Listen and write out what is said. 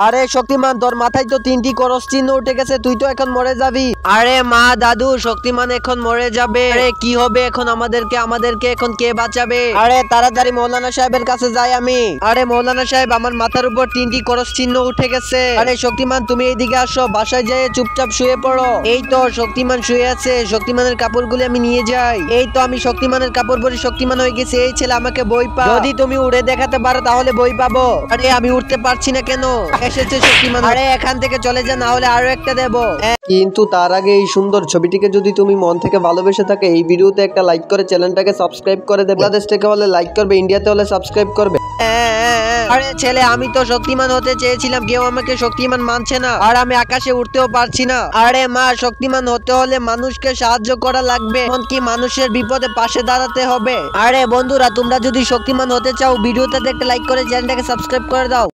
আরে শক্তিমান, তোর মাথায় তো 3টি ক্রস চিহ্ন উঠে গেছে, তুই তো এখন মরে যাবি। আরে মা দাদু, শক্তিমান এখন মরে যাবে। আরে কি হবে এখন আমাদেরকে এখন কে বাঁচাবে? আরে তাড়াতাড়ি মৌলানা সাহেবের কাছে যাই আমি। আরে মৌলানা সাহেব, আমার মাথার উপর 3টি ক্রস চিহ্ন উঠে গেছে। আরে শক্তিমান, তুমি এইদিকে আসো, বাসায় যেয়ে চুপচাপ শুয়ে পড়ো। এই তো শক্তিমান শুয়ে আছে, শক্তিমানের কাপড়গুলি আমি নিয়ে যাই। এই তো আমি শক্তিমানের কাপড় পরে শক্তিমান হয়ে গেছি। এই ছেলে, আমাকে বই পা। যদি তুমি উড়ে দেখাতে পারো তাহলে বই পাবো। আরে আমি উঠতে পারছি না কেন? এসেছে শক্তিমান। আরে এখান থেকে চলে যা, না হলে আরো একটা দেবো। কিন্তু তার আগে এই সুন্দর ছবিটিকে যদি তুমি মন থেকে ভালোবেসে থাকে, এই ভিডিওতে একটা লাইক করে চ্যানেলটাকে সাবস্ক্রাইব করে দেবে। বাংলাদেশ থেকে হলে লাইক করবে, ইন্ডিয়াতে হলে সাবস্ক্রাইব করবে। আরে ছেলে, আমি তো শক্তিমান হতে চেয়েছিলাম, কেউ আমাকে শক্তিমান মানছে না, আর আমি আকাশে উঠতেও পারছি না। আরে মা, শক্তিমান হতে হলে মানুষকে সাহায্য করা লাগবে, এমনকি মানুষের বিপদে পাশে দাঁড়াতে হবে। আরে বন্ধুরা, তোমরা যদি শক্তিমান হতে চাও, ভিডিওতে একটা লাইক করে চ্যানেলটাকে সাবস্ক্রাইব করে দাও।